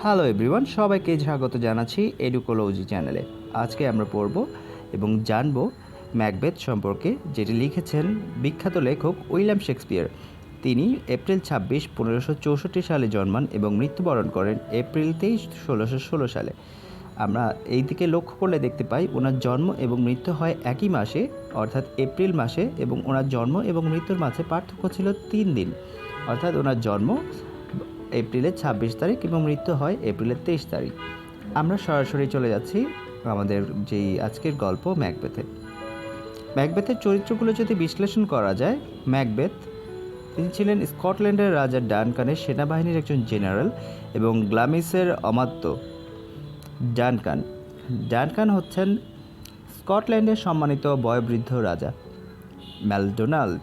Hello everyone, সবাইকে স্বাগত জানাচ্ছি এডুকোলজি চ্যানেলে। আজকে আমরা পড়ব এবং জানব ম্যাকবেথ সম্পর্কে, যেটি লিখেছেন বিখ্যাত লেখক উইলিয়াম শেক্সপিয়ার। তিনি এপ্রিল 26, 1564 সালে জন্মান এবং মৃত্যুবরণ করেন এপ্রিল 23, 1616 সালে। আমরা এই দিকে লক্ষ্য করলে দেখতে পাই ওনার জন্ম এবং মৃত্যু হয় একই মাসে, অর্থাৎ এপ্রিল মাসে, এবং ওনার জন্ম এবং মৃত্যুর মাঝে পার্থক্য ছিল 3 দিন। অর্থাৎ ওনার জন্ম এপ্রিলের 26 তারিখ এবং মৃত্যু হয় এপ্রিলের 23 তারিখ। আমরা সরাসরি চলে যাচ্ছি আমাদের যেই আজকের গল্প ম্যাকবেথে। ম্যাকবেথের চরিত্রগুলো যদি বিশ্লেষণ করা যায়, ম্যাকবেথ তিনি ছিলেন স্কটল্যান্ডের রাজা ডানকানের সেনাবাহিনীর একজন জেনারেল এবং গ্লামিসের অমাত্য। ডানকান হচ্ছেন স্কটল্যান্ডের সম্মানিত বয়োবৃদ্ধ রাজা। ম্যাকডোনাল্ড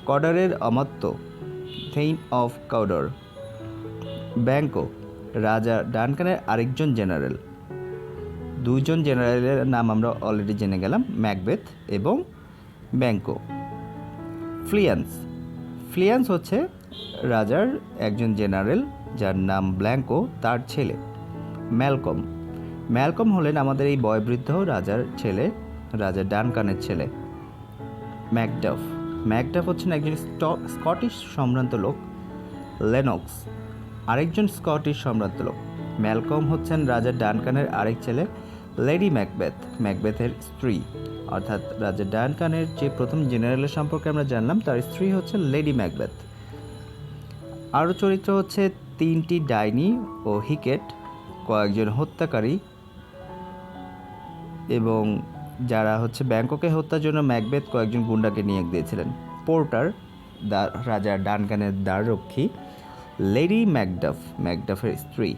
কডারের অমাত্য, থেইন অফ কাউডর। ব্যাঙ্কো রাজা ডানকানের আরেকজন জেনারেল। দুইজন জেনারেলের নাম আমরা অলরেডি জেনে গেলাম, ম্যাকবেথ এবং ব্যাঙ্কো। ফ্লিয়ান্স হচ্ছে রাজার একজন জেনারেল যার নাম ব্ল্যাঙ্কো, তার ছেলে। ম্যালকম হলেন আমাদের এই বয়োবৃদ্ধ রাজার ছেলে, রাজা ডানকানের ছেলে। ম্যাকডাফ হচ্ছেন একজন স্কটিশ সম্ভ্রান্ত লোক। লেনক্স আরেকজন স্কটিশ সম্ভ্রান্ত লোক। ম্যালকম হচ্ছেন রাজা ডানকানের আরেক ছেলে, লেডি ম্যাকবেথের স্ত্রী। অর্থাৎ রাজা ডানকানের যে প্রথম জেনারেলের সম্পর্কে আমরা জানলাম, তার স্ত্রী হচ্ছে লেডি ম্যাকবেথ। আরও চরিত্র হচ্ছে 3টি ডাইনি ও হিকেট, কয়েকজন হত্যাকারী, এবং যারা হচ্ছে ব্যাংককে হত্যার জন্য ম্যাকবেথ কয়েকজন গুন্ডাকে নিয়োগ দিয়েছিলেন। পোর্টার রাজা ডানকানের দ্বাররক্ষী। লেডি ম্যাকডাফের স্ত্রী।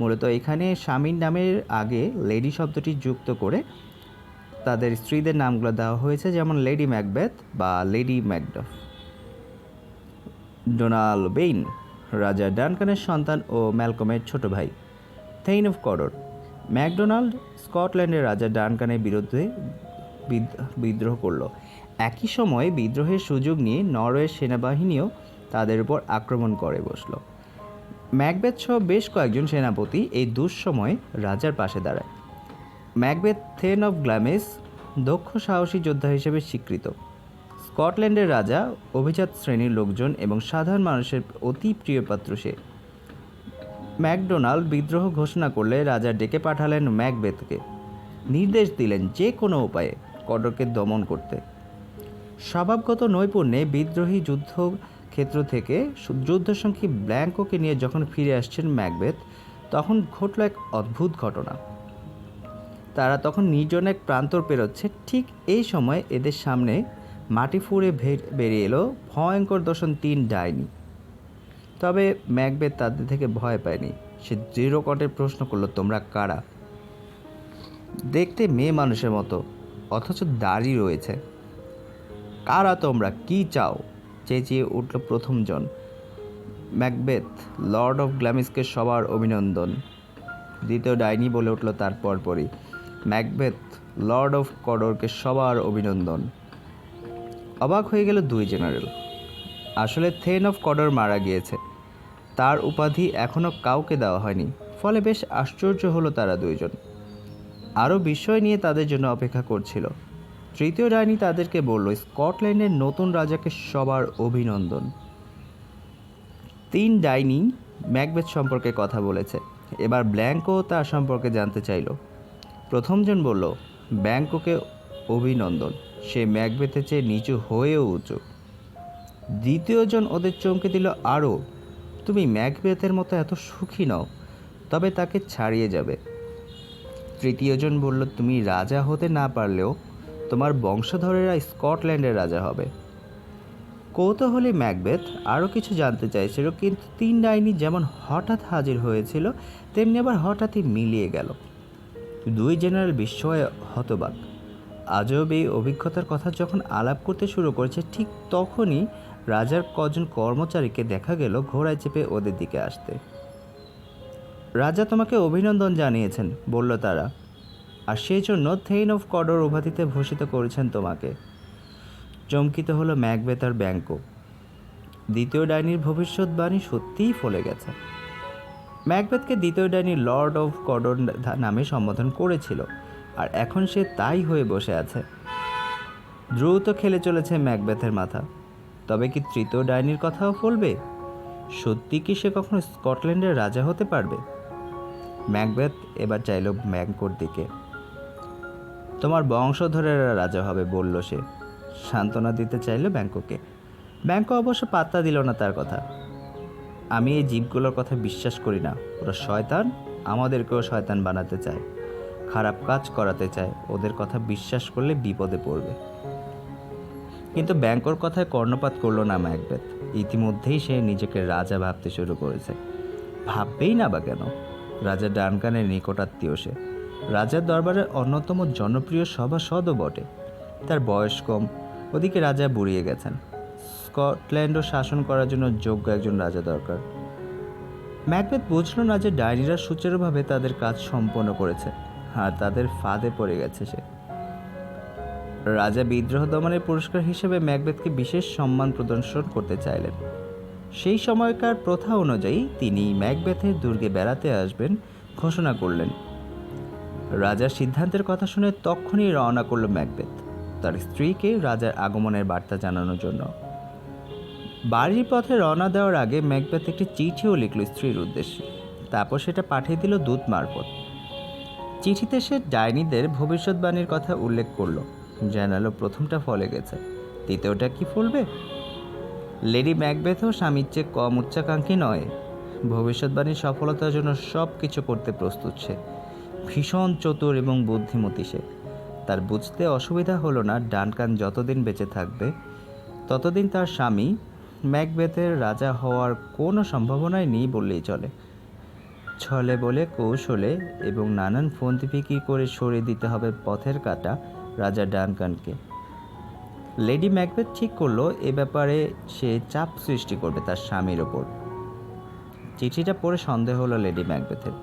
মূলত এখানে স্বামীর নামের আগে লেডি শব্দটি যুক্ত করে তাদের স্ত্রীদের নামগুলো দেওয়া হয়েছে, যেমন লেডি ম্যাকবেথ বা লেডি ম্যাকডাফ। ডোনালবেইন রাজা ডানকানের সন্তান ও ম্যালকমের ছোট ভাই। থেইন অফ কডর ম্যাকডোনাল্ড স্কটল্যান্ডের রাজা ডানকানের বিরুদ্ধে বিদ্রোহ করল। একই সময়ে বিদ্রোহের সুযোগ নিয়ে নরওয়ের সেনাবাহিনীও তাদের উপর আক্রমণ করে বসল। ম্যাকবেথ সহ বেশ কয়েকজন সেনাপতি এই দুঃসময়ে রাজার পাশে দাঁড়ায়। ম্যাকবেথ থেন অফ গ্ল্যামিস, দক্ষ সাহসী যোদ্ধা হিসেবে স্বীকৃত। স্কটল্যান্ডের রাজা, অভিজাত শ্রেণীর লোকজন এবং সাধারণ মানুষের অতি প্রিয় পাত্র সে। ম্যাকডোনাল্ড বিদ্রোহ ঘোষণা করলে রাজা ডেকে পাঠালেন ম্যাকবেথকে। নির্দেশ দিলেন যে কোনো উপায়ে কডরকে দমন করতে। স্বভাবগত নৈপুণ্যে বিদ্রোহী যুদ্ধক্ষেত্র থেকে যুদ্ধসঙ্গী ব্ল্যাঙ্কোকে নিয়ে যখন ফিরে আসছেন ম্যাকবেথ, তখন ঘটল এক অদ্ভুত ঘটনা। তারা তখন নির্জন এক প্রান্তর পেরোচ্ছে। ঠিক এই সময় এদের সামনে মাটি ফুঁড়ে বেরিয়ে এলো ভয়ঙ্কর দর্শন 3 ডাইনি। তবে ম্যাকবেথ তাদের থেকে ভয় পায়নি। সে দৃঢ় কণ্ঠে প্রশ্ন করলো, তোমরা কারা? দেখতে মেয়ে মানুষের মতো, অথচ দাড়ি রয়েছে। কারা তোমরা, কি চাও? চেঁচিয়ে উঠল প্রথমজন। ম্যাকবেথ, লর্ড অফ গ্ল্যামিসকে সবার অভিনন্দন। দ্বিতীয় ডাইনি বলে উঠল তার পরপরই, ম্যাকবেথ, লর্ড অফ কডরকে সবার অভিনন্দন। অবাক হয়ে গেল 2 জেনারেল। আসলে থেন অফ কডর মারা গিয়েছে, তার উপাধি এখনও কাউকে দেওয়া হয়নি। ফলে বেশ আশ্চর্য হলো তারা 2 জন। আরও বিস্ময় নিয়ে তাদের জন্য অপেক্ষা করছিল। তৃতীয় ডাইনি তাদেরকে বলল, স্কটল্যান্ডের নতুন রাজাকে সবার অভিনন্দন। 3 ডাইনি ম্যাকবেথ সম্পর্কে কথা বলেছে। এবার ব্ল্যাঙ্কো তার সম্পর্কে জানতে চাইল। প্রথমজন বলল, ব্ল্যাঙ্কোকে অভিনন্দন, সে ম্যাকবেথের চেয়ে নিচু হয়েও উঁচু। দ্বিতীয়জন ওদের চমকে দিল আরও, তুমি ম্যাকবেথের মতো এত সুখী নও, তবে তাকে ছাড়িয়ে যাবে। তৃতীয়জন বলল, তুমি রাজা হতে না পারলেও তোমার বংশধরেরা স্কটল্যান্ডের রাজা হবে। কৌতূহলী ম্যাকবেথ আরও কিছু জানতে চাইছিল, কিন্তু 3 ডাইনি যেমন হঠাৎ হাজির হয়েছিল, তেমনি আবার হঠাৎই মিলিয়ে গেল। 2 জেনারেল বিস্ময়ে হতবাক। আজব এই অভিজ্ঞতার কথা যখন আলাপ করতে শুরু করেছে, ঠিক তখনই রাজার কজন কর্মচারীকে দেখা গেল ঘোড়ায় চেপে ওদের দিকে আসতে। রাজা তোমাকে অভিনন্দন জানিয়েছেন, বলল তারা, আর সেই জন্য থেইন অফ কডর উপাধিতে ভূষিত করেছেন তোমাকে। চমকিত হলো ম্যাকবেথ আর ব্যাঙ্কো। দ্বিতীয় ডাইনির ভবিষ্যৎবাণী সত্যিই ফলে গেছে। ম্যাকবেথকে দ্বিতীয় ডাইনি লর্ড অফ কর্ডন নামে সম্বোধন করেছিল, আর এখন সে তাই হয়ে বসে আছে। দ্রুত খেলে চলেছে ম্যাকবেথের মাথা। তবে কি তৃতীয় ডাইনির কথাও বলবে? সত্যি কি সে কখনো স্কটল্যান্ডের রাজা হতে পারবে? ম্যাকবেথ এবার চাইল ব্যাঙ্কোর দিকে। তোমার বংশধরেরা রাজা হবে, বলল সে। সান্ত্বনা দিতে চাইল ব্যাঙ্কোকে। ব্যাঙ্কো অবশ্য পাত্তা দিল না তার কথা। আমি এই জীবগুলোর কথা বিশ্বাস করি না। ওরা শয়তান, আমাদেরকেও শয়তান বানাতে চায়, খারাপ কাজ করাতে চায়। ওদের কথা বিশ্বাস করলে বিপদে পড়বে। কিন্তু ব্যাঙ্কোর কথায় কর্ণপাত করল না ম্যাকবেথ। ইতিমধ্যেই সে নিজেকে রাজা ভাবতে শুরু করেছে। ভাববেই না বা কেন? রাজা ডানকানের নিকটাত্মীয় সে, রাজার দরবারের অন্যতম জনপ্রিয় সভাসদও বটে। তার বয়স কম, ওদিকে রাজা বুড়িয়ে গেছেন। স্কটল্যান্ডও শাসন করার জন্য যোগ্য একজন রাজা দরকার। ম্যাকবেথ বুঝল না যে ডাইনিরা সুচারুভাবে তাদের কাজ সম্পন্ন করেছে, আর তাদের ফাঁদে পড়ে গেছে সে। রাজা বিদ্রোহ দমনের পুরস্কার হিসেবে ম্যাকবেথকে বিশেষ সম্মান প্রদর্শন করতে চাইলেন। সেই সময়কার প্রথা অনুযায়ী তিনি ম্যাকবেথের দুর্গে বেড়াতে আসবেন ঘোষণা করলেন। রাজার সিদ্ধান্তের কথা শুনে তখনই রওনা করল ম্যাকবেথ, তার স্ত্রীকে রাজার আগমনের বার্তা জানানোর জন্য। বাড়ির পথে রওনা দেওয়ার আগে ম্যাকবেথ একটি চিঠিও লিখল স্ত্রীর উদ্দেশ্যে। তারপর সেটা পাঠিয়ে দিল দূত মারফত। চিঠিতে সে ডাইনিদের ভবিষ্যৎবাণীর কথা উল্লেখ করল, জানালো প্রথমটা ফলে গেছে, দ্বিতীয়টা কি ফলবে। লেডি ম্যাকবেথও স্বামীর চেয়ে কম উচ্চাকাঙ্ক্ষী নয়। ভবিষ্যৎবাণীর সফলতার জন্য সব কিছু করতে প্রস্তুত সে। ভীষণ চতুর এবং বুদ্ধিমতী সে। তার বুঝতে অসুবিধা হলো না ডানকান যতদিন বেঁচে থাকবে ততদিন তার স্বামী ম্যাকবেথের রাজা হওয়ার কোনো সম্ভাবনাই নেই বললেই চলে। ছলে বলে, কৌশলে এবং নানান ফন্দি ফিকির করে সরিয়ে দিতে হবে পথের কাঁটা রাজা ডানকানকে। লেডি ম্যাকবেথ ঠিক করলো এ ব্যাপারে সে চাপ সৃষ্টি করবে তার স্বামীর ওপর। চিঠিটা পড়ে সন্দেহ হলো লেডি ম্যাকবেথের।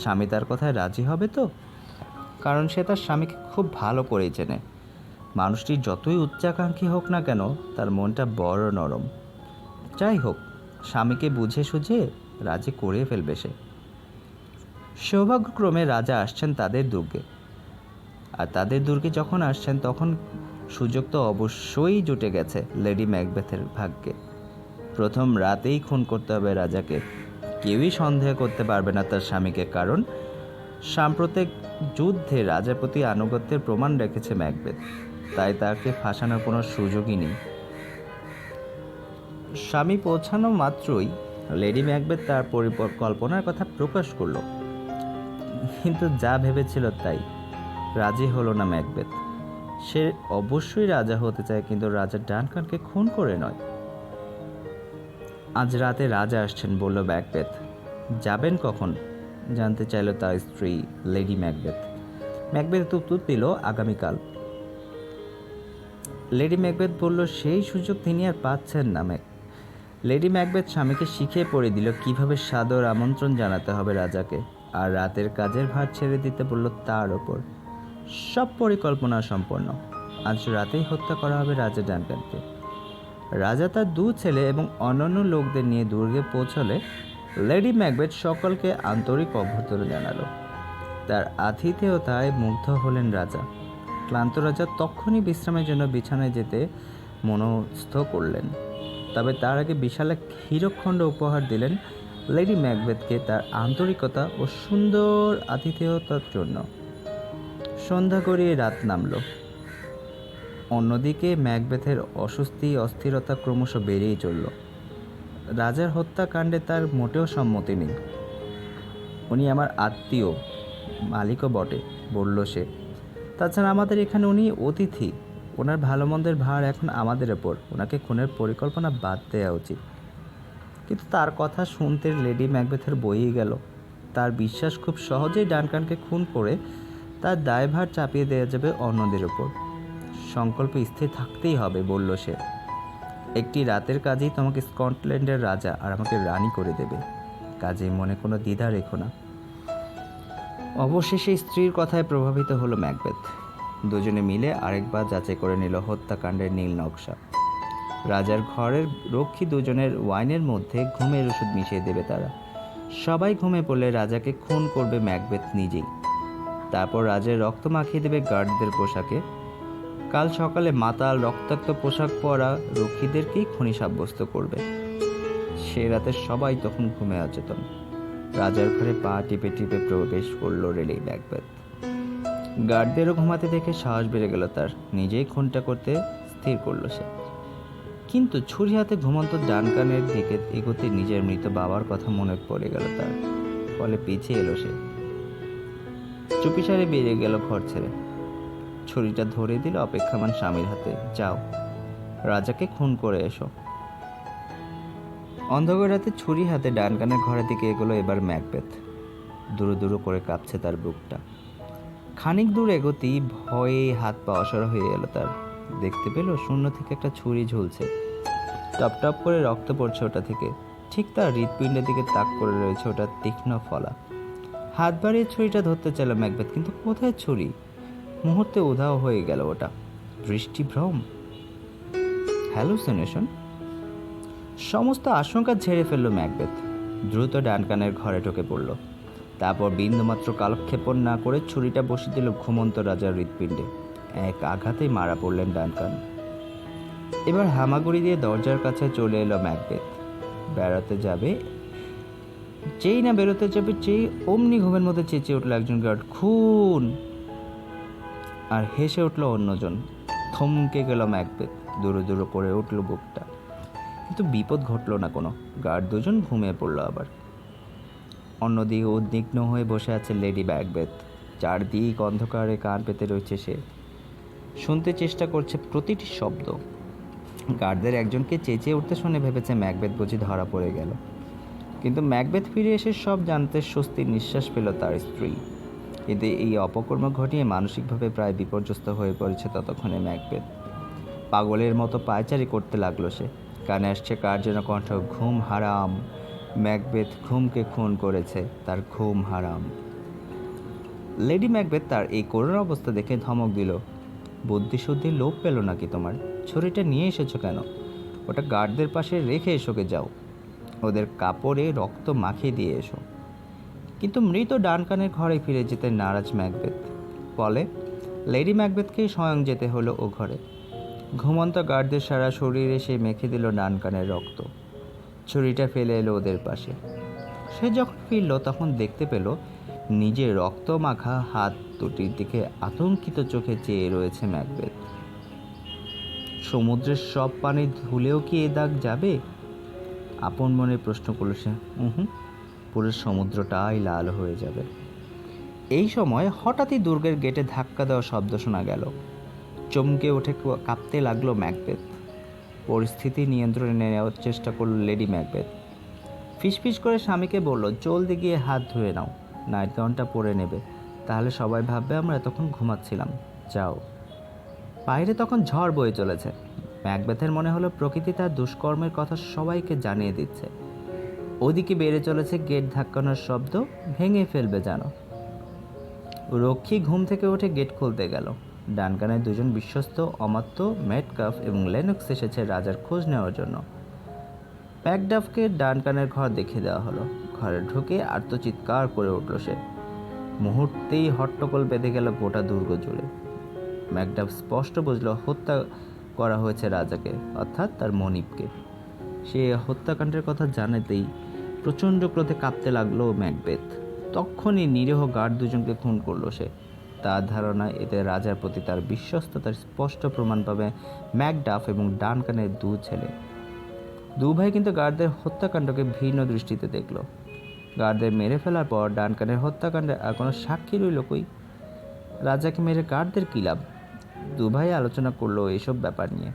স্বামী তার কথায় রাজি হবে তো? কারণ সে তার স্বামীকে খুব ভালো করেই চেনে। মানুষটি যতই উচ্চাকাঙ্ক্ষী হোক না কেন, তার মনটা বড় নরম। যাই হোক, স্বামীকে বুঝে সুঝে রাজি করে ফেলবে সে। সৌভাগ্যক্রমে রাজা আসছেন তাদের দুর্গে, আর তাদের দুর্গে যখন আসছেন তখন সুযোগ তো অবশ্যই জুটে গেছে লেডি ম্যাকবেথের ভাগ্যে। প্রথম রাতেই খুন করতে হবে রাজাকে। কেউই সন্দেহ করতে পারবে না তার স্বামীকে, কারণ সাম্প্রতিক যুদ্ধে রাজার প্রতি আনুগত্যের প্রমাণ রেখেছে ম্যাকবেথ। তাই তাকে ফাঁসানোর কোনো সুযোগই নেই। স্বামী পৌঁছানো মাত্রই লেডি ম্যাকবেথ তার পরিকল্পনার কথা প্রকাশ করল। কিন্তু যা ভেবেছিল তাই, রাজি হলো না ম্যাকবেথ। সে অবশ্যই রাজা হতে চায়, কিন্তু রাজা ডানকানকে খুন করে নয়। আজ রাতে রাজা আসছেন, বলল ম্যাকবেথ। যাবেন কখন? জানতে চাইল তার স্ত্রী লেডি ম্যাকবেথ। ম্যাকবেথ উত্তর দিল, আগামীকাল। লেডি ম্যাকবেথ বলল, সেই সুযোগ তিনি আর পাচ্ছেন না। লেডি ম্যাকবেথ স্বামীকে শিখিয়ে পড়ে দিল কিভাবে সাদর আমন্ত্রণ জানাতে হবে রাজাকে, আর রাতের কাজের ভার ছেড়ে দিতে বলল তার ওপর। সব পরিকল্পনা সম্পন্ন। আজ রাতেই হত্যা করা হবে রাজা ডানকানকে। রাজা তার দু ছেলে এবং অন্যান্য লোকদের নিয়ে দুর্গে পৌঁছলে লেডি ম্যাকবেথ সকলকে আন্তরিক অভ্যর্থনা জানালো। তার আতিথেয়তায় মুগ্ধ হলেন রাজা। ক্লান্ত রাজা তখনই বিশ্রামের জন্য বিছানায় যেতে মনস্থ করলেন। তবে তার আগে বিশাল এক হীরকখণ্ড উপহার দিলেন লেডি ম্যাকবেথকে তার আন্তরিকতা ও সুন্দর আতিথেয়তার জন্য। সন্ধ্যা গড়িয়ে রাত নামল। অন্যদিকে ম্যাকবেথের অস্থিরতা ক্রমশ বেড়েই চলল। রাজার হত্যাকাণ্ডে তার মোটেও সম্মতি নেই। উনি আমার আত্মীয়, মালিকও বটে, বলল সে। তাছাড়া আমাদের এখানে উনি অতিথি। ওনার ভালো মন্দের ভার এখন আমাদের ওপর। ওনাকে খুনের পরিকল্পনা বাদ দেওয়া উচিত। কিন্তু তার কথা শুনতে লেডি ম্যাকবেথের বইয়ে গেল। তার বিশ্বাস খুব সহজেই ডানকানকে খুন করে তার দায়ভার চাপিয়ে দেওয়া যাবে অন্যদের ওপর। সংকল্প স্থির থাকতেই হবে, বলল সে। একটি রাতের কাজেই তোমাকে স্কটল্যান্ডের রাজা আর আমাকে রানী করে দেবে। কাজে মনে কোনো দ্বিধা রেখো না। অবশেষে স্ত্রীর কথায় প্রভাবিত হলো ম্যাকবেথ। দুজনে মিলে আরেকবার যাচাই করে নিল হত্যাকাণ্ডের নীল নকশা। রাজার ঘরের রক্ষী দুজনের ওয়াইনের মধ্যে ঘুমের ওষুধ মিশিয়ে দেবে তারা। সবাই ঘুমে পড়লে রাজাকে খুন করবে ম্যাকবেথ নিজেই। তারপর রাজার রক্ত মাখিয়ে দেবে গার্ডদের পোশাকে। কাল সকালে মাতাল রক্তাক্ত পোশাক পরা রক্ষীদেরকেই খুনি সাব্যস্ত করবে। সে রাতে সবাই তখন ঘুমে অচেতন। রাজার ঘরে পা টিপে টিপে প্রবেশ করলো রেলি ম্যাকবেথ। গার্ডদেরও ঘুমাতে দেখে সাহস বেড়ে গেল তার। নিজেই খুনটা করতে স্থির করলো সে। কিন্তু ছুরি হাতে ঘুমন্ত ডানকানের দিকে এগোতে নিজের মৃত বাবার কথা মনে পড়ে গেল তার। ফলে পিছিয়ে এলো সে। চুপিসারে বেরিয়ে গেল ঘর ছেড়ে। ছুরিটা ধরে দিল অপেক্ষামান স্বামীর হাতে। যাও, রাজাকে খুন করে এসো। অন্ধকার রাতে ছুরি হাতে ডানকানের ঘরের দিকে এগোলো এবার ম্যাকবেথ। দুরু দুরু করে কাঁপছে তার বুকটা। খানিক দূর এগোতেই ভয়ে হাত পা অসরা হয়ে এলো তার। দেখতে পেল শূন্য থেকে একটা ছুরি ঝুলছে। টপ টপ করে রক্ত পড়ছে ওটা থেকে। ঠিক তার হৃৎপিণ্ডের দিকে তাক করে রয়েছে ওটা তীক্ষ্ণ ফলা। হাত বাড়িয়ে ছুরিটা ধরতে চাইল ম্যাকবেথ, কিন্তু কোথায় ছুরি? মুহূর্তে উধাও হয়ে গেল ওটা। দৃষ্টিভ্রম, হ্যালুসিনেশন। সমস্ত আশঙ্কা ঝেড়ে ফেলল ম্যাকবেথ। দ্রুত ডানকানের ঘরে ঢুকে পড়ল। তারপর বিন্দুমাত্র কালক্ষেপণ না করে ছুরিটা বসিয়ে দিল ঘুমন্ত রাজার হৃৎপিণ্ডে। এক আঘাতেই মারা পড়লেন ডানকান। এবার হামাগুড়ি দিয়ে দরজার কাছে চলে এলো ম্যাকবেথ। বেড়াতে যাবে, যেই না বেরোতে যাবে, যেই অমনি ঘুমের মধ্যে চেঁচিয়ে উঠল একজন গার্ড, খুন! আর হেসে উঠল অন্যজন। থমকে গেল ম্যাকবেথ। দুরু দুরু করে উঠল বুকটা। কিন্তু বিপদ ঘটল না কোনো। গার্ড দুজন ঘুমিয়ে পড়ল আবার। অন্যদিকে উদ্বিগ্ন হয়ে বসে আছে লেডি ম্যাকবেথ। চারদিক অন্ধকারে কান পেতে রয়েছে সে। শুনতে চেষ্টা করছে প্রতিটি শব্দ। গার্ডদের একজনকে চেঁচিয়ে উঠতে শুনে ভেবেছে ম্যাকবেথ বুঝি ধরা পড়ে গেল। কিন্তু ম্যাকবেথ ফিরে এসে সব জানতে স্বস্তির নিঃশ্বাস পেল তার স্ত্রী। কিন্তু এই অপকর্ম ঘটিয়ে মানসিকভাবে প্রায় বিপর্যস্ত হয়ে পড়েছে ততক্ষণে ম্যাকবেথ। পাগলের মতো পায়চারি করতে লাগলো সে। কানে আসছে কার যেন কণ্ঠ, ঘুম হারাম। ম্যাকবেথ ঘুমকে খুন করেছে, তার ঘুম হারাম। লেডি ম্যাকবেথ তার এই করুণ অবস্থা দেখে ধমক দিল, বুদ্ধিশুদ্ধি লোপ পেল নাকি তোমার? ছুরিটা নিয়ে এসেছো কেন? ওটা গার্ডদের পাশে রেখে এসোকে যাও। ওদের কাপড়ে রক্ত মাখিয়ে দিয়ে এসো। কিন্তু মৃত ডানকানের ঘরে ফিরে যেতে নারাজ ম্যাকবেথ। ফলে লেডি ম্যাকবেথকেই স্বয়ং যেতে হলো ও ঘরে। ঘুমন্ত গার্ডদের সারা শরীরে সে মেখে দিল ডানকানের রক্ত। ছুরিটা ফেলে এলো ওদের পাশে। সে যখন ফিরল তখন দেখতে পেল নিজের রক্ত মাখা হাত দুটির দিকে আতঙ্কিত চোখে চেয়ে রয়েছে ম্যাকবেথ। সমুদ্রের সব পানি ধুলেও কি এ দাগ যাবে? আপন মনে প্রশ্ন করল সে। পুরো সমুদ্রটাই লাল হয়ে যাবে। এই সময় হঠাৎই দুর্গের গেটে ধাক্কা দেওয়া শব্দ শোনা গেল। চমকে উঠে কাঁপতে লাগলো ম্যাকবেথ। পরিস্থিতি নিয়ন্ত্রণে নেওয়ার চেষ্টা করল লেডি ম্যাকবেথ। ফিসফিস করে স্বামীকে বলল, জলদি গিয়ে হাত ধুয়ে নাও, নাইট গাউনটা পরে নেবে, তাহলে সবাই ভাববে আমরা এতক্ষণ ঘুমাচ্ছিলাম। যাও। বাইরে তখন ঝড় বয়ে চলেছে। ম্যাকবেথের মনে হলো প্রকৃতি তার দুষ্কর্মের কথা সবাইকে জানিয়ে দিচ্ছে। ওদিকে বেড়ে চলেছে গেট ধাক্কানোর শব্দ, ভেঙে ফেলবে যেন। রক্ষী ঘুম থেকে উঠে গেট খুলতে গেল। ডানকানের দুজন বিশ্বস্ত অমাত্য ম্যাটকাফ এবং লেনক্স এসেছে রাজার খোঁজ নেওয়ার জন্য। ম্যাকডাফকে ডানকানের ঘর দেখিয়ে দেওয়া হলো। ঘরে ঢুকে আর্তচিৎকার করে উঠল সে। মুহূর্তেই হট্টগোল বেঁধে গেল গোটা দুর্গ জুড়ে। ম্যাকডাফ স্পষ্ট বুঝল হত্যা করা হয়েছে রাজাকে, অর্থাৎ তার মনিবকে। সে হত্যাকাণ্ডের কথা জানাতেই প্রচণ্ড ক্রোধে কাঁপতে লাগলো ম্যাকবেথ। তখনই নিরীহ গার্ড দুজনকে খুন করলো সে। তার ধারণা এতে রাজার প্রতি তার বিশ্বস্ততার স্পষ্ট প্রমাণ পাবে ম্যাকডাফ এবং ডানকানের দু ছেলে। দু ভাই কিন্তু গার্ডদের হত্যাকাণ্ডকে ভিন্ন দৃষ্টিতে দেখল। গার্ডদের মেরে ফেলার পর ডানকানের হত্যাকাণ্ডের আর কোনো সাক্ষী রইল কই? রাজাকে মেরে গার্ডদের কী লাভ? দু ভাই আলোচনা করলো এইসব ব্যাপার নিয়ে।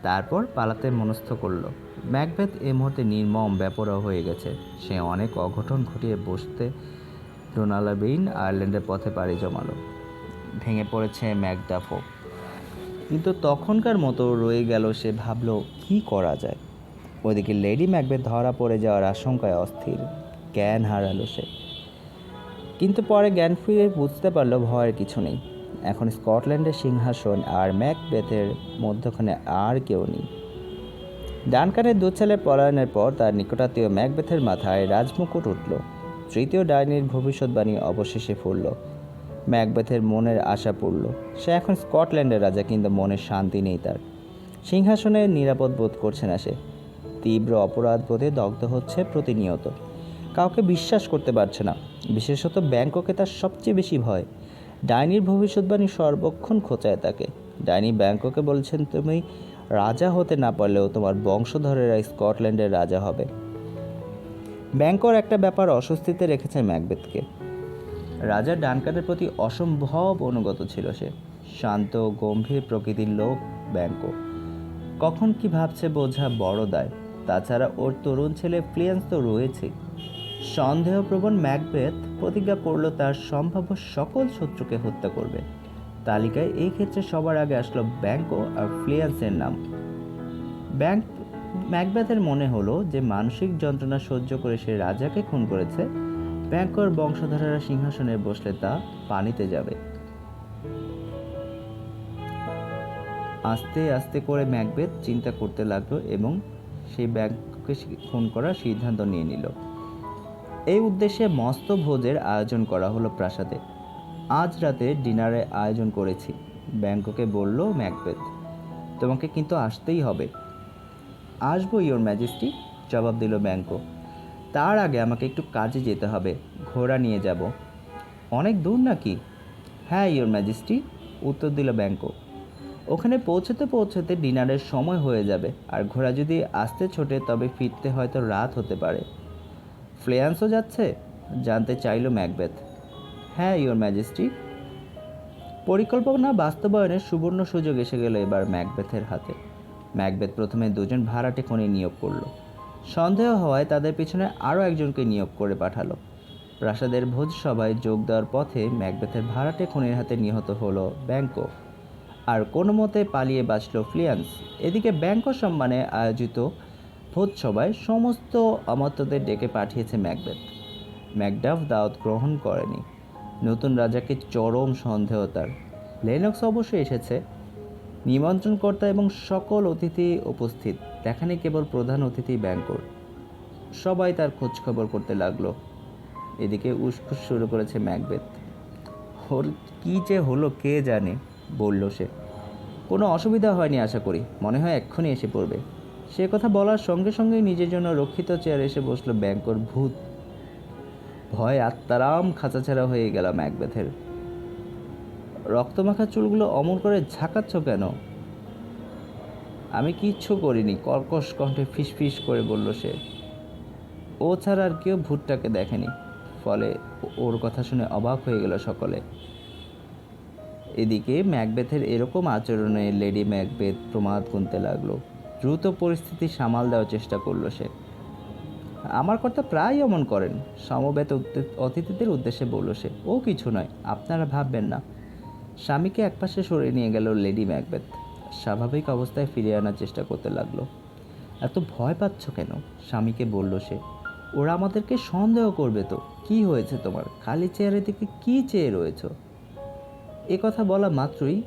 তারপর পালাতে মনস্থ করলো। ম্যাকবেথ এই মুহূর্তে নির্মম বেপরোয়া হয়ে গেছে। সে অনেক অঘটন ঘটিয়ে বসতে ডোনালাবেইন আয়ারল্যান্ডের পথে পাড়ি জমালো। ভেঙে পড়েছে ম্যাকডাফও। কিন্তু তখনকার মতো রয়ে গেল সে। ভাবল কি করা যায়। ওদিকে লেডি ম্যাকবেথ ধরা পড়ে যাওয়ার আশঙ্কায় অস্থির। জ্ঞান হারালো সে। কিন্তু পরে জ্ঞান ফিরে বুঝতে পারলো ভয়ের কিছু নেই। এখন স্কটল্যান্ডের সিংহাসন আর ম্যাকবেথের মধ্যখানে আর কেউ নেই। ডানকানের দুচ্ছেলের পলায়নের পর তার নিকটাত্মীয় ম্যাকবেথের মাথায় রাজমুকুট উঠল। তৃতীয় ডাইনির ভবিষ্যৎবাণী অবশেষে ফুরল। ম্যাকবেথের মনের আশা পড়ল। সে এখন স্কটল্যান্ডের রাজা, কিন্তু মনের শান্তি নেই তার। সিংহাসনে নিরাপদ বোধ করছে না সে। তীব্র অপরাধ বোধে দগ্ধ হচ্ছে প্রতিনিয়ত। কাউকে বিশ্বাস করতে পারছে না, বিশেষত ব্যাংককে তার সবচেয়ে বেশি ভয়। ডাইনির ভবিষ্যৎবাণী সর্বক্ষণ খোঁচায় তাকে। ডাইনি ব্যাংককে বলছেন, তুমি রাজা হতে না পারলেও তোমার বংশধরেরা স্কটল্যান্ডের রাজা হবে। ব্যাংকর একটা ব্যাপার অস্বস্তিতে রেখেছে ম্যাকবেথকে। রাজা ডানকানের প্রতি অসম্ভব অনুগত ছিল সে। শান্ত গম্ভীর প্রকৃতির লোক ব্যাংক। কখন কি ভাবছে বোঝা বড় দায়। তাছাড়া ওর তরুণ ছেলে ফ্লিয়ান্স তো রয়েছে। সন্দেহপ্রবণ ম্যাকবেথ প্রতিজ্ঞা করল তার সম্ভাব্য সকল শত্রুকে হত্যা করবে। তালিকায় এই ক্ষেত্রে সবার আগে আসলো ব্যাংকো আর ফ্লিয়ান্সের নাম। ম্যাকবেথের মনে হলো যে মানসিক যন্ত্রণা সহ্য করে সে রাজাকে খুন করেছে। ব্যাংকর বংশধরেরা সিংহাসনে বসলে তা পানিতে যাবে। আস্তে আস্তে করে ম্যাকবেথ চিন্তা করতে লাগলো এবং সেই ব্যাংককে খুন করার সিদ্ধান্ত নিয়ে নিল। এই উদ্দেশ্যে মস্ত ভোজের আয়োজন করা হলো প্রাসাদে। আজ রাতে ডিনারের আয়োজন করেছি, ব্যাংককে বলল ম্যাকবেথ। তোমাকে কিন্তু আসতেই হবে। আসবো ইওর ম্যাজেস্টি, জবাব দিল ব্যাংক। তার আগে আমাকে একটু কাজে যেতে হবে, ঘোড়া নিয়ে যাব। অনেক দূর নাকি? হ্যাঁ ইওর ম্যাজেস্টি, উত্তর দিল ব্যাংক। ওখানে পৌঁছতে পৌঁছতে ডিনারের সময় হয়ে যাবে, আর ঘোড়া যদি আসতে ছোটে তবে ফিরতে হয়তো রাত হতে পারে। ফ্লিয়ান্সও যাচ্ছে? জানতে চাইল ম্যাকবেথ। হ্যাঁ ইওর ম্যাজেস্টি। পরিকল্পনা বাস্তবায়নের সুবর্ণ সুযোগ এসে গেল এবার ম্যাকবেথের হাতে। ম্যাকবেথ প্রথমে দুজন ভাড়াটে খনি নিয়োগ করল। সন্দেহ হওয়ায় তাদের পিছনে আরও একজনকে নিয়োগ করে পাঠালো। প্রাসাদের ভোজ সভায় যোগ দেওয়ার পথে ম্যাকবেথের ভাড়াটে খনির হাতে নিহত হলো ব্যাংকো, আর কোনো মতে পালিয়ে বাঁচল ফ্লিয়ান্স। এদিকে ব্যাংকো সম্মানে আয়োজিত ভোজসভায় সমস্ত অমাত্যদের ডেকে পাঠিয়েছে ম্যাকবেথ। ম্যাকডাফ দাওয়াত গ্রহণ করেনি। নতুন রাজাকে চরম সন্দেহ তার। লেনক্স অবশ্য এসেছে, নিমন্ত্রণকর্তা এবং সকল অতিথি উপস্থিত। দেখানি কেবল প্রধান অতিথি ব্যাংকর। সবাই তার খোঁজখবর করতে লাগলো। এদিকে উসখুস শুরু করেছে ম্যাকবেথ। ওর কী যে হলো কে জানে, বলল সে। কোনো অসুবিধা হয়নি আশা করি, মনে হয় এক্ষুনি এসে পড়বে। সে কথা বলার সঙ্গে সঙ্গেই নিজের জন্য রক্ষিত চেয়ারে এসে বসলো ব্যাংকর ভূত। ভয় আত্মারাম খাঁচাছাড়া হয়ে গেল ম্যাকবেথের। রক্তমাখা চুলগুলো অমর করে ঝাঁকাচ্ছ কেন? আমি কিচ্ছু করিনি, কর্কশ কণ্ঠে ফিসফিস করে বলল সে। ও ছাড়া আর কেউ ভূতটাকে দেখেনি, ফলে ওর কথা শুনে অবাক হয়ে গেল সকলে। এদিকে ম্যাকবেথের এরকম আচরণে লেডি ম্যাকবেথ প্রমাদ গুনতে লাগলো। দ্রুত পরিস্থিতি সামাল দেওয়ার চেষ্টা করলো সে। আমার কর্তা প্রায় এমন করেন, সমবেত অতিথিদের উদ্দেশ্যে বলল সে। ও কিছু নয়, আপনারা ভাববেন না। স্বামীকে একপাশে সরিয়ে নিয়ে গেল লেডি ম্যাকবেথ। স্বাভাবিক অবস্থায় ফিরিয়ে আনার চেষ্টা করতে লাগলো। এত ভয় পাচ্ছ কেন? স্বামীকে বলল সে। ওরা আমাদেরকে সন্দেহ করবে তো। কি হয়েছে তোমার? খালি চেয়ারের দিকে কি চেয়ে রয়েছ? এ কথা বলা মাত্রই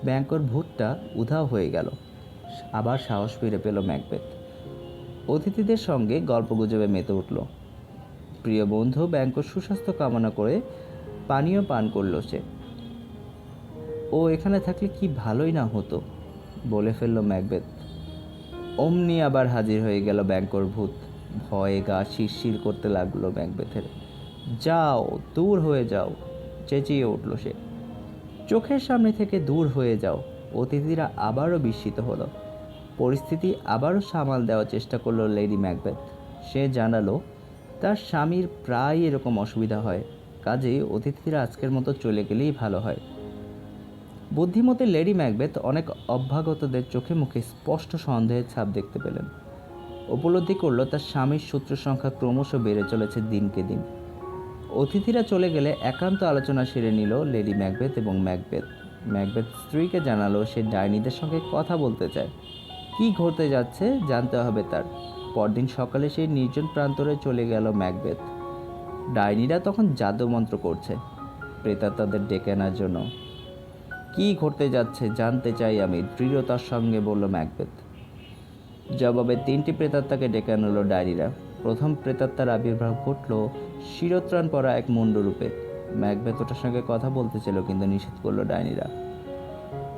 ব্যাংকর ভূতটা উধাও হয়ে গেল। আবার সাহস ফিরে পেল ম্যাকবেথ। অতিথিদের সঙ্গে গল্পগুজবে মেতে উঠল। প্রিয় বন্ধু ব্যাংকর সুস্বাস্থ্য কামনা করে পানীয় পান করল সে। ও এখানে থাকলে কি ভালোই না হতো, বলে ফেলল ম্যাকবেথ। অমনি আবার হাজির হয়ে গেল ব্যাংকর ভূত। ভয়ে গা শিরশির করতে লাগলো ম্যাকবেথের। যাও, দূর হয়ে যাও, চেঁচিয়ে উঠল সে। চোখের সামনে থেকে দূর হয়ে যাও। অতিথিরা আবারও বিস্মিত হলো। পরিস্থিতি আবারও সামাল দেওয়ার চেষ্টা করলো লেডি ম্যাকবেথ। সে জানালো তার স্বামীর প্রায় এরকম অসুবিধা হয়, কাজেই অতিথিরা আজকের মতো চলে গেলেই ভালো হয়। বুদ্ধিমতী লেডি ম্যাকবেথ অনেক অভ্যাগতদের চোখে মুখে স্পষ্ট সন্দেহের ছাপ দেখতে পেলেন। উপলব্ধি করল তার স্বামীর শত্রুর সংখ্যা ক্রমশ বেড়ে চলেছে দিনকে দিন। অতিথিরা চলে গেলে একান্ত আলোচনা সেরে নিল লেডি ম্যাকবেথ এবং ম্যাকবেথ। ম্যাকবেথ স্ত্রীকে জানালো সে ডাইনিদের সঙ্গে কথা বলতে চায়। কি ঘটতে যাচ্ছে জানতে হবে তার। পরদিন সকালে সেই নির্জন প্রান্তরে চলে গেল ম্যাকবেথ। ডাইনিরা তখন জাদুমন্ত্র করছে প্রেতাত্মাদের ডেকে আনার জন্য। কি ঘটতে যাচ্ছে জানতে চাই আমি, দৃঢ়তার সঙ্গে বলল ম্যাকবেথ। জবাবে 3টি প্রেতাত্মাকে ডেকে আনলো ডায়েরিরা। প্রথম প্রেতাত্মার আবির্ভাব ঘটল শিরোত্রাণ পরা এক মুন্ডরূপে। ম্যাকবেথ ওটার সঙ্গে কথা বলতে ছিল, কিন্তু নিষেধ করলো ডাইনিরা।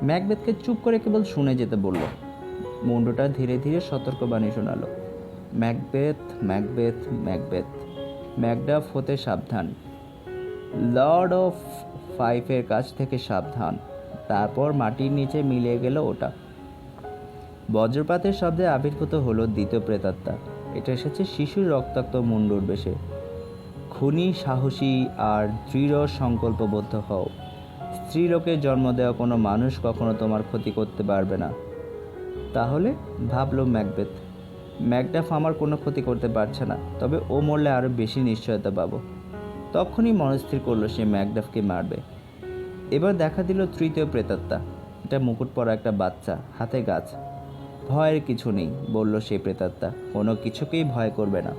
ম্যাকবেথকে চুপ করে কেবল শুনে যেতে বলল। মুন্ডটা ধীরে ধীরে সতর্কবাণী শোনালো। ম্যাকবেথ, ম্যাকবেথ, ম্যাকবেথ, ম্যাকডাফ হতে সাবধান, লর্ড অফ ফাইফের কাছ থেকে সাবধান। তারপর মাটির নিচে মিলিয়ে গেল ওটা। বজ্রপাতের শব্দে আবির্ভূত হলো দ্বিতীয় প্রেতাত্মা। এটা এসেছে শিশুর রক্তাক্ত মুন্ডুর বেশে। খুনি, সাহসী আর দৃঢ় সংকল্পবদ্ধ হও। স্ত্রীলোকে জন্ম দেওয়া কোনো মানুষ কখনো তোমার ক্ষতি করতে পারবে না। তাহলে ভাবলো ম্যাকবেথ, ম্যাকডাফ আমার কোনো ক্ষতি করতে পারছে না, তবে ও মরলে আরও বেশি নিশ্চয়তা পাবো। তখনই মনস্থির করলো সে ম্যাকডাফকে মারবে। এবার দেখা দিল তৃতীয় প্রেতাত্মা। এটা মুকুট পরা একটা বাচ্চা, হাতে গাছ। ভয়ের কিছু নেই, বলল সেই প্রেতাত্মা, কোনো কিছুকেই ভয় করবে না।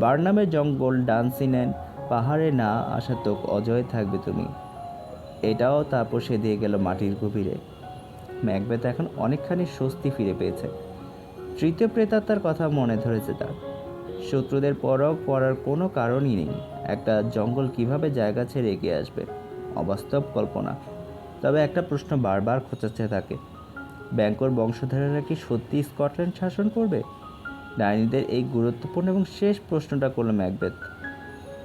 বার্নামের জঙ্গল, ডানসিনেন পাহাড়ে না আসা তো অজয় থাকবে তুমি। এটাও তারপর সে দিয়ে গেল মাটির গভীরে। ম্যাকবেথ এখন অনেকখানি স্বস্তি ফিরে পেয়েছে। তৃতীয় প্রেতাত্মার কথা মনে ধরেছে তার। শত্রুদের পরখ করার কোনো কারণই নেই। একটা জঙ্গল কিভাবে জায়গা ছেড়ে এগিয়ে আসবে? অবাস্তব কল্পনা। তবে একটা প্রশ্ন বারবার খোঁচাচ্ছে তাকে, ব্যাংকর বংশধরেরা কি সত্যি স্কটল্যান্ড শাসন করবে? ডাইনিদের এই গুরুত্বপূর্ণ এবং শেষ প্রশ্নটা করলো ম্যাকবেথ।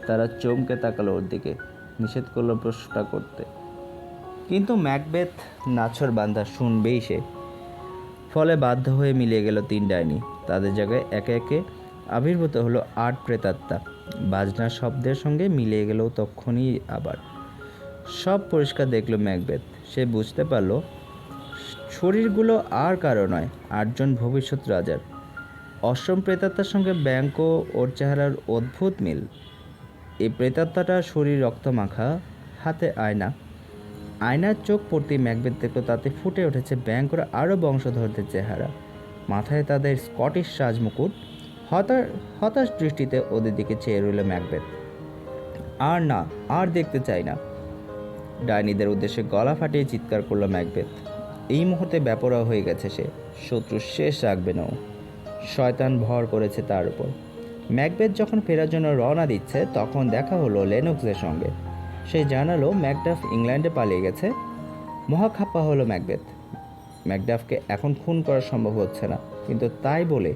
তারা চমকে তাকালো ওর দিকে, নিষেধ করলো প্রশ্নটা করতে। কিন্তু ম্যাকবেথ নাছর বান্দা, শুনবেই সে। ফলে বাধ্য হয়ে মিলিয়ে গেল 3 ডাইনি। তাদের জায়গায় একে একে আবির্ভূত হলো 8 প্রেতাত্মা। বাজনার শব্দের সঙ্গে মিলিয়ে গেল তখনই আবার। সব পরিষ্কার দেখলো ম্যাকবেথ। সে বুঝতে পারল শরীরগুলো আর কারো নয়, 8 জন ভবিষ্যৎ রাজার। অষ্টম প্রেতাত্মার সঙ্গে ব্যাংক ওর চেহারার অদ্ভুত মিল। এই প্রেতাত্মাটার শরীর রক্তমাখা, হাতে আয়না। আয়নার চোখ পড়তেই ম্যাকবেথ দেখল তাতে ফুটে উঠেছে ব্যাংকর আরও বংশধরদের চেহারা। মাথায় তাদের স্কটিশ রাজমুকুট। হতাশ দৃষ্টিতে ওদের দিকে চেয়ে রইল ম্যাকবেথ। আর না, আর দেখতে চাই না। ডাইনিদের উদ্দেশ্যে গলা ফাটিয়ে চিৎকার করলো ম্যাকবেথ। এই মুহূর্তে ব্যাপরা হয়ে গেছে সে। শত্রু শেষ রাখবে না ও। শয়তান ভর করেছে তার উপর। ম্যাকবেথ যখন ফেরার জন্য রওনা দিচ্ছে, তখন দেখা হলো লেনক্সের সঙ্গে। সে জানালো ম্যাকডাফ ইংল্যান্ডে পালিয়ে গেছে। মহাখাপ্পা হলো ম্যাকবেথ। ম্যাকডাফকে এখন খুন করা সম্ভব হচ্ছে না, কিন্তু তাই বলে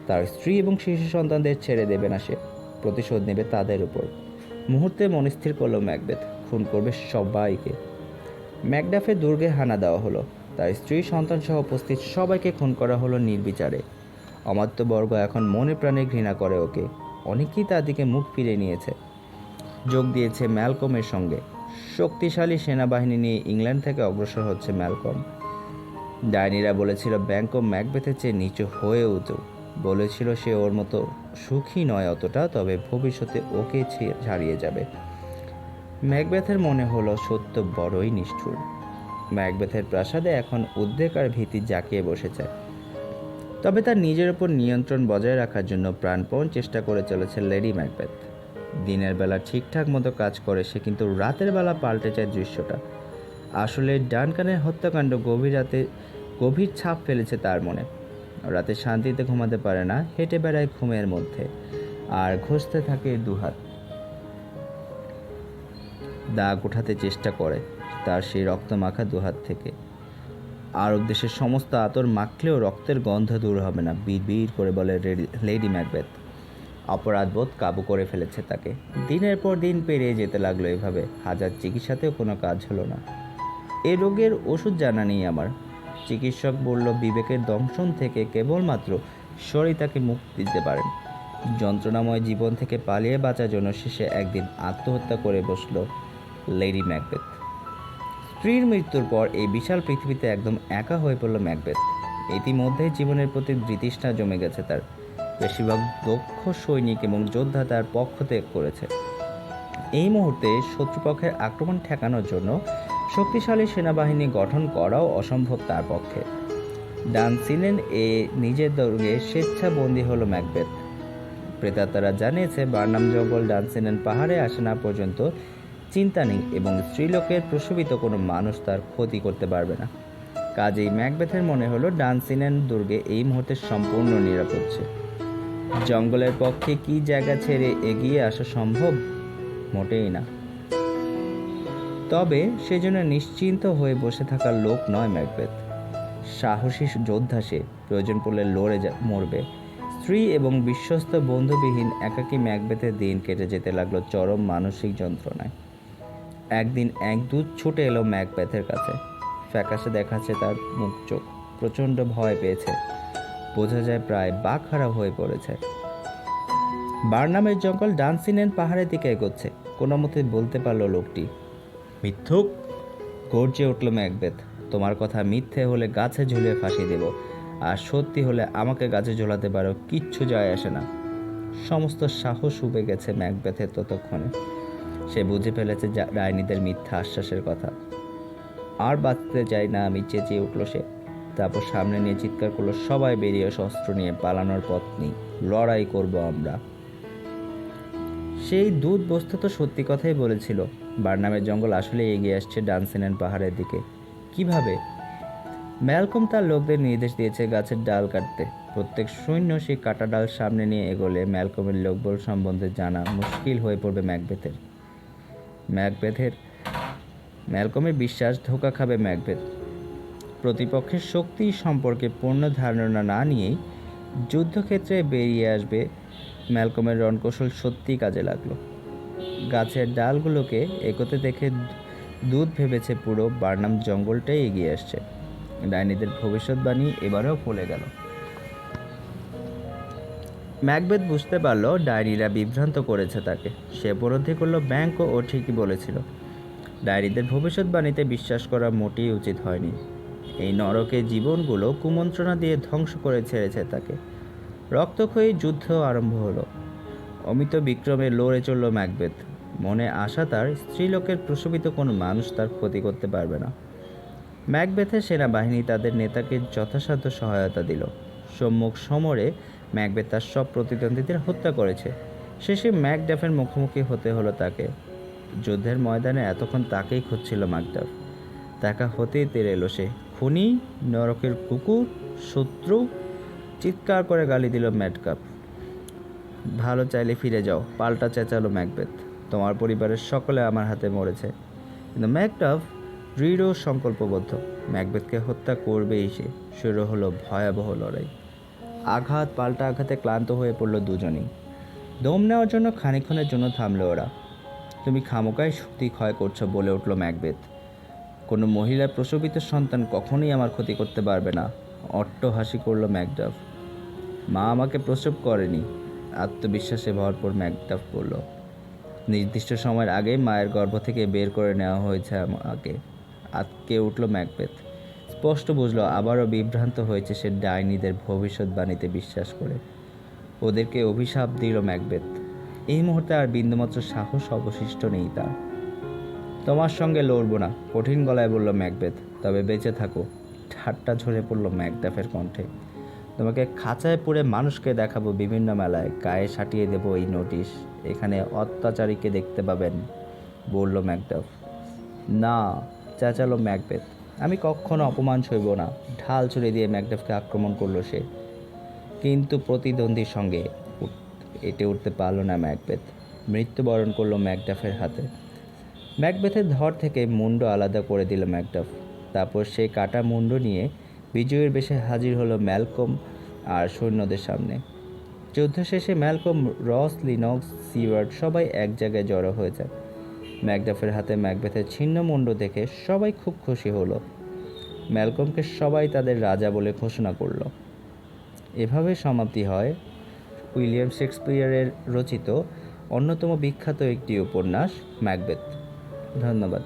তার স্ত্রী এবং শিশু সন্তানদের ছেড়ে দেবে না সে। প্রতিশোধ নেবে তাদের উপর। মুহূর্তে মনস্থির করলো ম্যাকবেথ, খুন করবে সবাইকে। ম্যাকডাফের দুর্গে হানা দেওয়া হলো। তার স্ত্রী, সন্তান সহ উপস্থিত সবাইকে খুন করা হলো নির্বিচারে। অমাত্যবর্গ এখন মনে প্রাণে ঘৃণা করে ওকে। অনেকেই তার দিকে মুখ ফিরে নিয়েছে। যোগ দিয়েছে ম্যালকমের সঙ্গে। শক্তিশালী সেনাবাহিনী নিয়ে ইংল্যান্ড থেকে অগ্রসর হচ্ছে ম্যালকম। ডাইনিরা বলেছিল ব্যাংকক ম্যাকবেথের চেয়ে নিচু হয়ে উঠুক। বলেছিল সে ওর মতো সুখী নয় অতটা, তবে ভবিষ্যতে ওকে ছাড়িয়ে যাবে। ম্যাকবেথের মনে হলো সত্য বড়ই নিষ্ঠুর। ম্যাকবেথের প্রাসাদে এখন উদ্বেগ আর ভীতি জাঁকিয়ে বসেছে। তবে তার নিজের উপর নিয়ন্ত্রণ বজায় রাখার জন্য প্রাণপণ চেষ্টা করে চলেছে লেডি ম্যাকবেথ। দিনের বেলা ঠিকঠাক মতো কাজ করে সে, কিন্তু রাতের বেলা পাল্টে যায় দৃশ্যটা। আসলে ডানকানের হত্যাকাণ্ড গভীর ছাপ ফেলেছে তার মনে। রাতে শান্তিতে ঘুমাতে পারে না, হেঁটে বেড়ায় ঘুমের মধ্যে, আর ঘষতে থাকে দুহাত। দাগ উঠাতে চেষ্টা করে তার সেই রক্তমাখা দুহাত থেকে। আরব দেশের সমস্ত আতর মাখলেও রক্তের গন্ধ দূর হবে না, বিড় করে বলে লেডি ম্যাকবেথ। অপরাধবোধ কাবু করে ফেলেছে তাকে। দিনের পর দিন পেরিয়ে যেতে লাগলো এভাবে। হাজার চিকিৎসাতেও কোনো কাজ হলো না। এ রোগের ওষুধ জানা নেই আমার। চিকিৎসক বলল বিবেকের দংশন থেকে কেবলমাত্র ঈশ্বরই তাকে মুক্তি দিতে পারেন। যন্ত্রণাময় জীবন থেকে পালিয়ে বাঁচার জন্য শেষে একদিন আত্মহত্যা করে বসল লেডি ম্যাকবেথ। স্ত্রীর মৃত্যুর পর এই বিশাল পৃথিবীতে একদম একা হয়ে পড়ল ম্যাকবেথ। ইতিমধ্যে জীবনের প্রতি বিতৃষ্ণা জমে গেছে তার। বেশিরভাগ দক্ষ সৈনিক এবং যোদ্ধা তার পক্ষ ত্যাগ করেছে। এই মুহূর্তে শত্রুপক্ষের আক্রমণ ঠেকানোর জন্য শক্তিশালী সেনাবাহিনী গঠন করাও অসম্ভব তার পক্ষে। ডানসিনেন নিজের দুর্গে স্বেচ্ছাবন্দী হলো ম্যাকবেথ। প্রেতাত্মারা জানিয়েছে বার্নাম জঙ্গল ডানসিনেন পাহাড়ে আসে না পর্যন্ত চিন্তা নেই, এবং স্ত্রীলোকের প্রসবিত কোনো মানুষ তার ক্ষতি করতে পারবে না। কাজেই ম্যাকবেথের মনে হলো ডানসিনেন দুর্গে এই মুহূর্তে সম্পূর্ণ নিরাপদ ছিল। জঙ্গলের পক্ষে কি জায়গা ছেড়ে এগিয়ে আসা সম্ভব? মোটেই না। তবে সেজন্য নিশ্চিন্ত হয়ে বসে থাকার লোক নয় ম্যাকবেথ। সাহসী যোদ্ধা সে, প্রয়োজন পড়লে লড়ে মরবে। স্ত্রী এবং বিশ্বস্ত বন্ধুবিহীন একাকী ম্যাকবেথের দিন কেটে যেতে লাগলো চরম মানসিক যন্ত্রণায়। একদিন এক দূত ছুটে এলো ম্যাকবেথের কাছে। ফ্যাকাশে দেখাচ্ছে তার মুখ চোখ, প্রচণ্ড ভয় পেয়েছে, বোঝা যায় প্রায় বাকহারা হয়ে পড়েছে। বার্নামের জঙ্গল ডানসিনেন পাহাড়ের দিকে এগোচ্ছে, কোনো মতে বলতে পারল লোকটি। মিথ্যুক! গর্জে উঠল ম্যাকবেথ। তোমার কথা মিথ্যে হলে গাছে ঝুলিয়ে ফাঁসি দেব, আর সত্যি হলে আমাকে গাছে ঝোলাতে পারো, কিচ্ছু যায় আসে না। সমস্ত সাহস উবে গেছে ম্যাকবেথের ততক্ষণে। সে বুঝে ফেলেছে ডাইনিদের মিথ্যা আশ্বাসের কথা। আর বাঁচতে চাই না আমি, চেঁচিয়ে উঠল সে। তারপর সামনে নিয়ে চিৎকার করলো, সবাই বেরিয়ে অস্ত্র নিয়ে, পালানোর পথ নেই, লড়াই করব আমরা। সেই দূত বস্তুত সত্যি কথাই বলেছিল। বার্নামের জঙ্গল আসলে এগিয়ে আসছে ডানসিনেন পাহাড়ের দিকে। কিভাবে? ম্যালকম তার লোকদের নির্দেশ দিয়েছে গাছের ডাল কাটতে। প্রত্যেক সৈন্য সেই কাটা ডাল সামনে নিয়ে এগোলে ম্যালকমের লোকবল সম্বন্ধে জানা মুশকিল হয়ে পড়বে ম্যালকমের বিশ্বাস ধোঁকা খাবে ম্যাকবেথ। প্রতিপক্ষের শক্তি সম্পর্কে পূর্ণ ধারণা না নিয়েই যুদ্ধক্ষেত্রে বেরিয়ে আসবে। ম্যালকমের রণকৌশল সত্যিই কাজে লাগলো। গাছের ডালগুলোকে এগোতে দেখে দূত ভেবেছে পুরো বার্নাম জঙ্গলটাই এগিয়ে আসছে। ডাইনিদের ভবিষ্যৎবাণী এবারেও ফলে গেল। ম্যাকবেথ বুঝতে পারল ডাইনিরা বিভ্রান্ত করেছে তাকে। সে উপলব্ধি করল ব্যাংকও ও ঠিকই বলেছিল। ডাইনিদের ভবিষ্যৎবাণীতে বিশ্বাস করা মোটেই উচিত হয়নি। এই নরকে জীবনগুলো কুমন্ত্রণা দিয়ে ধ্বংস করে ছেড়েছে তাকে। রক্তক্ষয়ী যুদ্ধ আরম্ভ হলো। অমিত বিক্রমে লড়ে চলল ম্যাকবেথ। মনে আশা তার, স্ত্রীলোকের প্রসবিত কোনো মানুষ তার ক্ষতি করতে পারবে না। ম্যাকবেথের সেনাবাহিনী তাদের নেতাকে যথাসাধ্য সহায়তা দিল। সম্মুখ সমরে ম্যাকবেথ তার সব প্রতিদ্বন্দ্বীদের হত্যা করেছে। শেষে ম্যাকডাফের মুখোমুখি হতে হলো তাকে। যুদ্ধের ময়দানে এতক্ষণ তাকেই খুঁজছিল ম্যাকডাফ। দেখা হতেই তেড়ে এলো সে। খুনি, নরকের কুকুর, শত্রু! চিৎকার করে গালি দিল ম্যাকডাফ। ভালো চাইলে ফিরে যাও, পাল্টা চেঁচালো ম্যাকবেথ। তোমার পরিবারের সকলে আমার হাতে মরেছে। কিন্তু ম্যাকডাফ দৃঢ় সংকল্পবদ্ধ। ম্যাকবেথকে হত্যা করবেই সে। শুরু হলো ভয়াবহ লড়াই। আঘাত পাল্টা আঘাতে ক্লান্ত হয়ে পড়ল দুজনেই। দম নেওয়ার জন্য খানিকক্ষণের জন্য থামলো ওরা। তুমি খামোকাই শক্তি ক্ষয় করছো, বলে উঠল ম্যাকবেথ। কোনো মহিলার প্রসবিত সন্তান কখনোই আমার ক্ষতি করতে পারবে না, অট্ট হাসি করল ম্যাকডাফ। মা আমাকে প্রসব করেনি, আত্মবিশ্বাসে ভরপুর ম্যাকডাফ বলল। নির্দিষ্ট সময়ের আগেই মায়ের গর্ভ থেকে বের করে নেওয়া হয়েছে আমাকে। আটকে উঠল ম্যাকবেথ। স্পষ্ট বুঝলো আবারও বিভ্রান্ত হয়েছে সে ডাইনিদের ভবিষ্যৎবাণীতে বিশ্বাস করে। ওদেরকে অভিশাপ দিল ম্যাকবেথ। এই মুহূর্তে আর বিন্দুমাত্র সাহস অবশিষ্ট নেই তার। তোমার সঙ্গে লড়ব না, কঠিন গলায় বলল ম্যাকবেথ। তবে বেঁচে থাকো। ঠাট্টা ঝরে পড়ল ম্যাকডাফের কণ্ঠে। তোমাকে খাঁচায় পুরে মানুষকে দেখাবো বিভিন্ন মেলায়, গায়ে সাটিয়ে দেবো এই নোটিশ। এখানে অত্যাচারীকে দেখতে পাবেন, বলল ম্যাকডাফ। না, চেঁচালো ম্যাকবেথ। আমি কখনো অপমান সইব না। ঢাল ছুড়ে দিয়ে ম্যাকডাফকে আক্রমণ করলো সে। কিন্তু প্রতিদ্বন্দ্বীর সঙ্গে এটে উঠতে পারল না ম্যাকবেথ। মৃত্যুবরণ করলো ম্যাকডাফের হাতে। ম্যাকবেথের ধর থেকে মুন্ড আলাদা করে দিল ম্যাকডাফ। তারপর সেই কাটা মুন্ড নিয়ে বিজয়ের বেশে হাজির হলো ম্যালকম আর সৈন্যদের সামনে। যুদ্ধ শেষে ম্যালকম, রস, লিনক্স, সিওয়ার্ড সবাই এক জায়গায় জড়ো হয়ে যায়। ম্যাকডাফের হাতে ম্যাকবেথের ছিন্ন মুন্ড দেখে সবাই খুব খুশি হলো। ম্যালকমকে সবাই তাদের রাজা বলে ঘোষণা করলো। এভাবে সমাপ্তি হয় উইলিয়াম শেক্সপিয়ারের রচিত অন্যতম বিখ্যাত একটি উপন্যাস ম্যাকবেথ। ধন্যবাদ।